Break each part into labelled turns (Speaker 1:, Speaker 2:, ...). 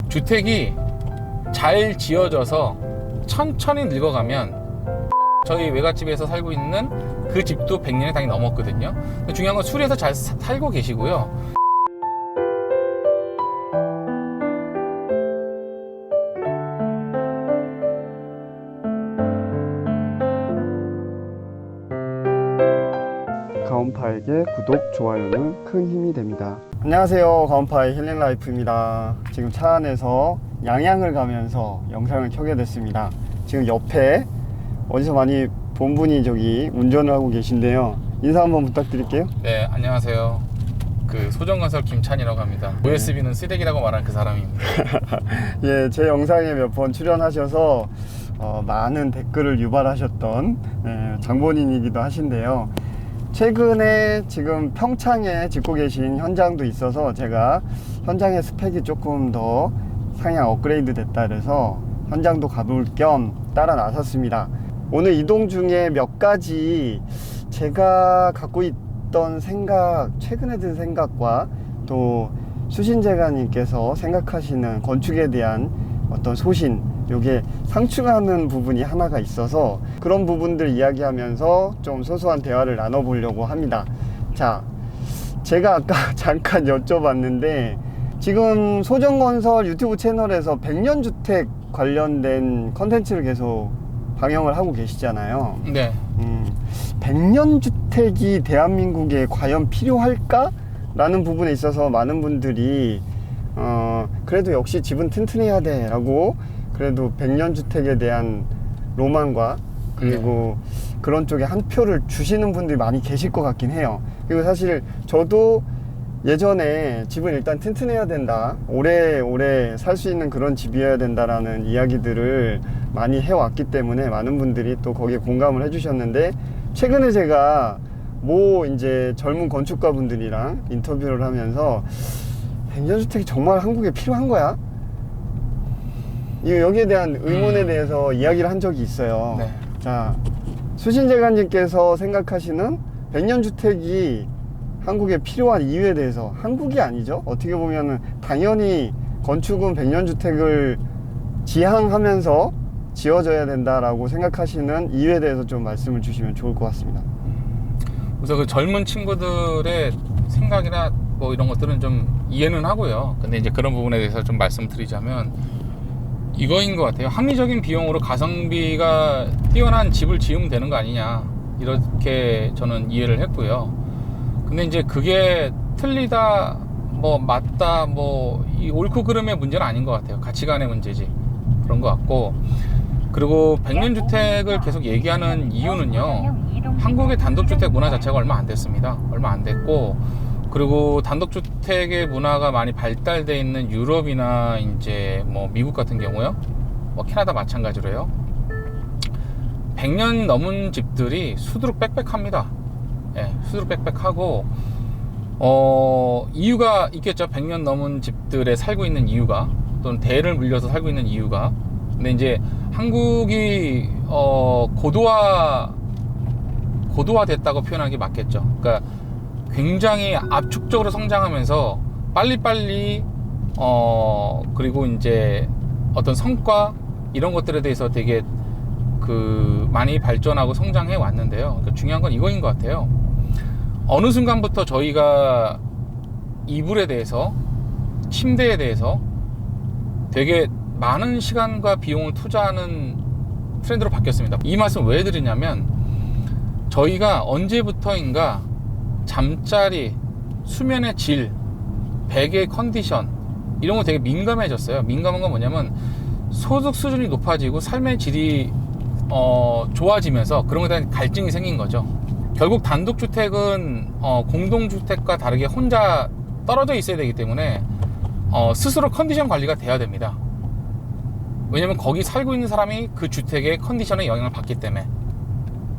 Speaker 1: 주택이 잘 지어져서 천천히 늙어가면 저희 외갓집에서 살고 있는 그 집도 100년이 당연히 넘었거든요. 중요한 건 수리해서 잘 살고 계시고요.
Speaker 2: 가온파에게 구독, 좋아요는 큰 힘이 됩니다. 안녕하세요, 가온파의 힐링라이프입니다. 지금 차 안에서 양양을 가면서 영상을 켜게 됐습니다. 지금 옆에 어디서 많이 본 분이 저기 운전을 하고 계신데요. 인사 한번 부탁드릴게요.
Speaker 1: 네, 안녕하세요. 그 소정건설 김찬이라고 합니다. OSB는 쓰레기라고 말하는 그 사람입니다.
Speaker 2: 예, 제 영상에 몇 번 출연하셔서 많은 댓글을 유발하셨던 장본인이기도 하신데요. 최근에 지금 평창에 짓고 계신 현장도 있어서 제가 현장의 스펙이 조금 더 상향 업그레이드 됐다 그래서 현장도 가볼 겸 따라 나섰습니다. 오늘 이동 중에 몇 가지 제가 갖고 있던 생각, 최근에 든 생각과 또 수신재가님께서 생각하시는 건축에 대한 어떤 소신, 요게 상충하는 부분이 하나가 있어서 그런 부분들 이야기하면서 좀 소소한 대화를 나눠보려고 합니다. 자, 제가 아까 잠깐 여쭤봤는데 지금 소정건설 유튜브 채널에서 100년주택 관련된 컨텐츠를 계속 방영을 하고 계시잖아요.
Speaker 1: 네.
Speaker 2: 100년주택이 대한민국에 과연 필요할까? 라는 부분에 있어서 많은 분들이 그래도 역시 집은 튼튼해야 돼 라고 그래도 100년주택에 대한 로망과 그리고 그런 쪽에 한 표를 주시는 분들이 많이 계실 것 같긴 해요. 그리고 사실 저도 예전에 집은 일단 튼튼해야 된다, 오래오래 살 수 있는 그런 집이어야 된다라는 이야기들을 많이 해왔기 때문에 많은 분들이 또 거기에 공감을 해주셨는데, 최근에 제가 이제 젊은 건축가 분들이랑 인터뷰를 하면서 100년주택이 정말 한국에 필요한 거야? 여기에 대한 의문에 대해서 이야기를 한 적이 있어요.
Speaker 1: 네.
Speaker 2: 자, 수신재관님께서 생각하시는 100년주택이 한국에 필요한 이유에 대해서, 한국이 아니죠, 어떻게 보면은 당연히 건축은 100년주택을 지향하면서 지어져야 된다라고 생각하시는 이유에 대해서 좀 말씀을 주시면 좋을 것 같습니다.
Speaker 1: 그래서 그 젊은 친구들의 생각이나 뭐 이런 것들은 좀 이해는 하고요. 근데 이제 그런 부분에 대해서 좀 말씀드리자면 이거인 것 같아요. 합리적인 비용으로 가성비가 뛰어난 집을 지으면 되는 거 아니냐, 이렇게 저는 이해를 했고요. 근데 이제 그게 틀리다, 맞다, 이 옳고 그름의 문제는 아닌 것 같아요. 가치관의 문제지. 그런 것 같고, 그리고 100년주택을 계속 얘기하는 이유는요, 한국의 단독주택 문화 자체가 얼마 안 됐습니다. 얼마 안 됐고, 그리고 단독주택의 문화가 많이 발달되어 있는 유럽이나 이제 미국 같은 경우요, 캐나다 마찬가지로요, 100년 넘은 집들이 수두룩 빽빽합니다. 예, 수두룩 빽빽하고, 이유가 있겠죠. 100년 넘은 집들에 살고 있는 이유가, 또는 대를 물려서 살고 있는 이유가. 근데 이제 한국이 고도화 됐다고 표현하는 게 맞겠죠. 그러니까 굉장히 압축적으로 성장하면서 빨리빨리 그리고 이제 어떤 성과 이런 것들에 대해서 되게 많이 발전하고 성장해 왔는데요. 그러니까 중요한 건 이거인 것 같아요. 어느 순간부터 저희가 이불에 대해서, 침대에 대해서 되게 많은 시간과 비용을 투자하는 트렌드로 바뀌었습니다. 이 말씀 왜 드리냐면, 저희가 언제부터인가 잠자리, 수면의 질, 베개의 컨디션 이런 거 되게 민감해졌어요. 민감한 건 뭐냐면 소득 수준이 높아지고 삶의 질이 좋아지면서 그런 것에 대한 갈증이 생긴 거죠. 결국 단독주택은 공동주택과 다르게 혼자 떨어져 있어야 되기 때문에 스스로 컨디션 관리가 돼야 됩니다. 왜냐면 거기 살고 있는 사람이 그 주택의 컨디션에 영향을 받기 때문에.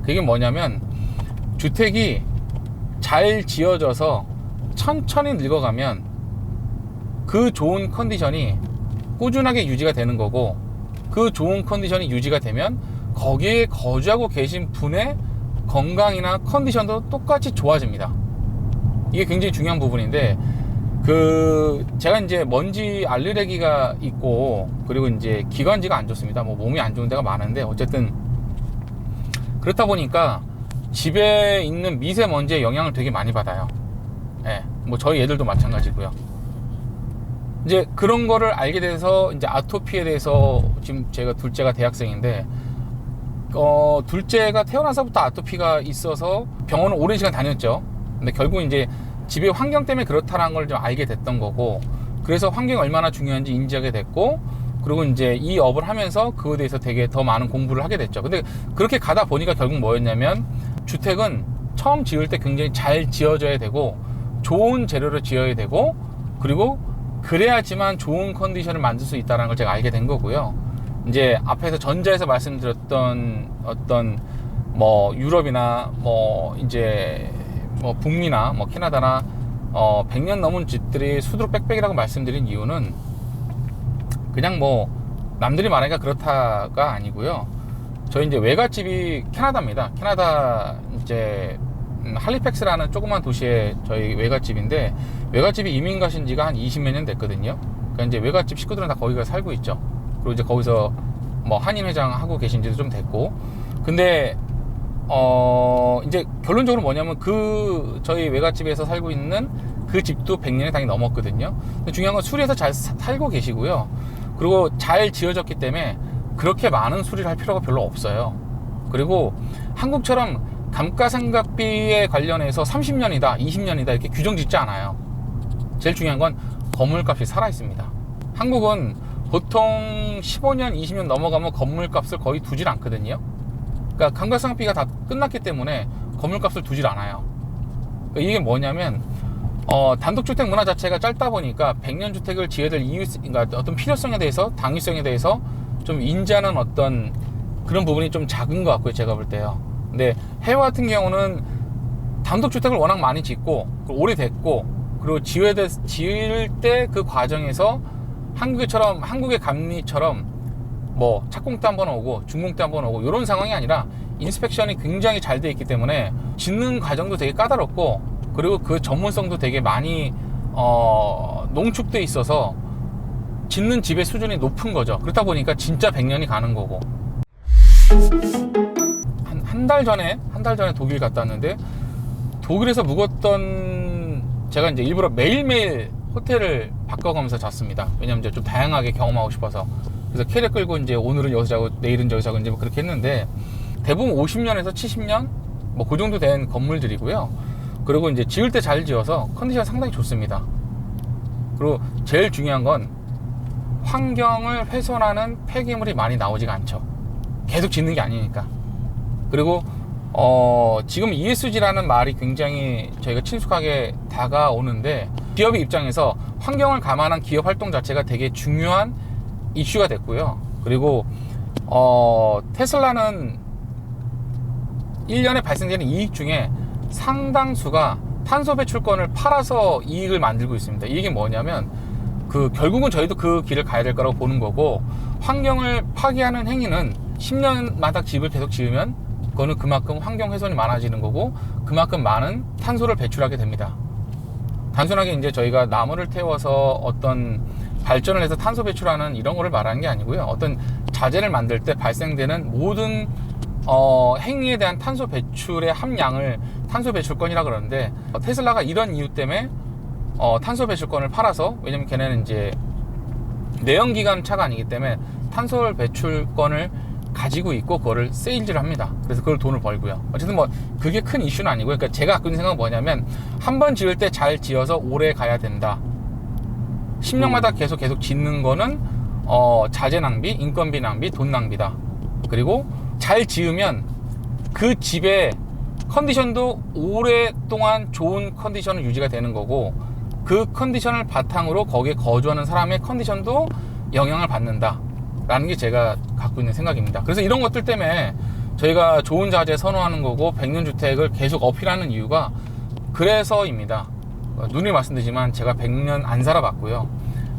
Speaker 1: 그게 뭐냐면, 주택이 잘 지어져서 천천히 늙어가면 그 좋은 컨디션이 꾸준하게 유지가 되는 거고, 그 좋은 컨디션이 유지가 되면 거기에 거주하고 계신 분의 건강이나 컨디션도 똑같이 좋아집니다. 이게 굉장히 중요한 부분인데, 제가 이제 먼지 알레르기가 있고, 그리고 이제 기관지가 안 좋습니다. 뭐 몸이 안 좋은 데가 많은데, 어쨌든 그렇다 보니까 집에 있는 미세먼지의 영향을 되게 많이 받아요. 예, 뭐 저희 애들도 마찬가지고요. 이제 그런 거를 알게 돼서 이제 아토피에 대해서, 지금 제가 둘째가 대학생인데, 둘째가 태어나서부터 아토피가 있어서 병원을 오랜 시간 다녔죠. 근데 결국 이제 집의 환경 때문에 그렇다는 걸 좀 알게 됐던 거고, 그래서 환경이 얼마나 중요한지 인지하게 됐고, 그리고 이제 이 업을 하면서 그거에 대해서 되게 더 많은 공부를 하게 됐죠. 근데 그렇게 가다 보니까 결국 뭐였냐면, 주택은 처음 지을 때 굉장히 잘 지어져야 되고, 좋은 재료를 지어야 되고, 그리고 그래야지만 좋은 컨디션을 만들 수 있다는 걸 제가 알게 된 거고요. 이제 앞에서 전자에서 말씀드렸던 어떤 뭐 유럽이나 뭐 이제 뭐 북미나 뭐 캐나다나 100년 넘은 집들이 수두룩 빽빽이라고 말씀드린 이유는 그냥 뭐 남들이 말하니까 그렇다가 아니고요. 저희 이제 외갓집이 캐나다입니다. 캐나다 이제 할리팩스라는 조그만 도시에 저희 외갓집인데, 외갓집이 이민 가신 지가 한 20몇 년 됐거든요. 그러니까 이제 외갓집 식구들은 다 거기가 살고 있죠. 그리고 이제 거기서 뭐 한인회장 하고 계신 지도 좀 됐고, 근데 이제 결론적으로 뭐냐면, 저희 외갓집에서 살고 있는 그 집도 100년이 당연히 넘었거든요. 근데 중요한 건 수리해서 잘 살고 계시고요. 그리고 잘 지어졌기 때문에 그렇게 많은 수리를 할 필요가 별로 없어요. 그리고 한국처럼 감가상각비에 관련해서 30년이다, 20년이다 이렇게 규정 짓지 않아요. 제일 중요한 건 건물값이 살아있습니다. 한국은 보통 15년, 20년 넘어가면 건물값을 거의 두질 않거든요. 그러니까 감가상각비가 다 끝났기 때문에 건물값을 두질 않아요. 그러니까 이게 뭐냐면, 단독주택 문화 자체가 짧다 보니까 100년 주택을 지어야 될 이유, 그러니까 어떤 필요성에 대해서, 당위성에 대해서 좀 인지하는 어떤 그런 부분이 좀 작은 것 같고요, 제가 볼 때요. 근데 해외 같은 경우는 단독주택을 워낙 많이 짓고 오래됐고, 그리고 지을 때 그 과정에서 한국의 감리처럼 뭐 착공 때 한번 오고 준공 때 한번 오고 이런 상황이 아니라, 인스펙션이 굉장히 잘 돼 있기 때문에 짓는 과정도 되게 까다롭고, 그리고 그 전문성도 되게 많이 농축돼 있어서 짓는 집의 수준이 높은 거죠. 그렇다 보니까 진짜 100년이 가는 거고. 한 달 전에 독일 갔다 왔는데, 독일에서 묵었던, 제가 이제 일부러 매일매일 호텔을 바꿔가면서 잤습니다. 왜냐면 이제 좀 다양하게 경험하고 싶어서. 그래서 캐리어 끌고 이제 오늘은 여기서 자고 내일은 저기서 자고 이제 뭐 그렇게 했는데, 대부분 50년에서 70년 뭐 그 정도 된 건물들이고요. 그리고 이제 지을 때 잘 지어서 컨디션 상당히 좋습니다. 그리고 제일 중요한 건 환경을 훼손하는 폐기물이 많이 나오지가 않죠. 계속 짓는 게 아니니까. 그리고 지금 ESG라는 말이 굉장히 저희가 친숙하게 다가오는데, 기업의 입장에서 환경을 감안한 기업 활동 자체가 되게 중요한 이슈가 됐고요. 그리고 테슬라는 1년에 발생되는 이익 중에 상당수가 탄소 배출권을 팔아서 이익을 만들고 있습니다. 이게 뭐냐면, 결국은 저희도 그 길을 가야 될 거라고 보는 거고, 환경을 파괴하는 행위는 10년마다 집을 계속 지으면 그거는 그만큼 환경 훼손이 많아지는 거고, 그만큼 많은 탄소를 배출하게 됩니다. 단순하게 이제 저희가 나무를 태워서 어떤 발전을 해서 탄소 배출하는 이런 거를 말하는 게 아니고요. 어떤 자재를 만들 때 발생되는 모든 행위에 대한 탄소 배출의 함량을 탄소 배출권이라 그러는데, 테슬라가 이런 이유 때문에 탄소 배출권을 팔아서, 왜냐면 걔네는 이제 내연기관 차가 아니기 때문에 탄소 배출권을 가지고 있고 그거를 세일즈를 합니다. 그래서 그걸 돈을 벌고요. 어쨌든 뭐 그게 큰 이슈는 아니고요. 그러니까 제가 갖고 있는 생각은 뭐냐면, 한 번 지을 때 잘 지어서 오래 가야 된다. 10년마다 계속 짓는 거는 자재 낭비, 인건비 낭비, 돈 낭비다. 그리고 잘 지으면 그 집의 컨디션도 오랫동안 좋은 컨디션을 유지가 되는 거고, 그 컨디션을 바탕으로 거기에 거주하는 사람의 컨디션도 영향을 받는다 라는 게 제가 갖고 있는 생각입니다. 그래서 이런 것들 때문에 저희가 좋은 자재 선호하는 거고, 100년 주택을 계속 어필하는 이유가 그래서입니다. 누누이 말씀드리지만 제가 100년 안 살아봤고요.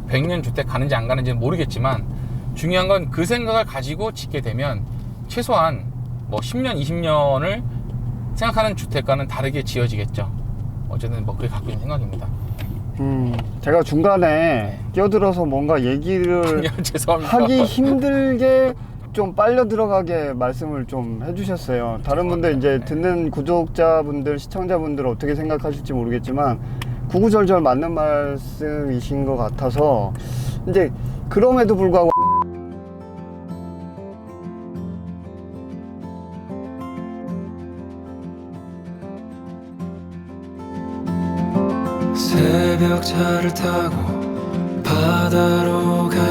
Speaker 1: 100년 주택 가는지 안 가는지는 모르겠지만, 중요한 건 그 생각을 가지고 짓게 되면 최소한 뭐 10년, 20년을 생각하는 주택과는 다르게 지어지겠죠. 어쨌든 뭐 그게 갖고 있는 생각입니다.
Speaker 2: 제가 중간에 끼어들어서 뭔가 얘기를
Speaker 1: 죄송합니다.
Speaker 2: 하기 힘들게 좀 빨려 들어가게 말씀을 좀 해주셨어요. 다른 분들 이제 듣는 구독자분들, 시청자분들 어떻게 생각하실지 모르겠지만 구구절절 맞는 말씀이신 것 같아서 이제 그럼에도 불구하고
Speaker 3: 새벽 차를 타고 바다로 가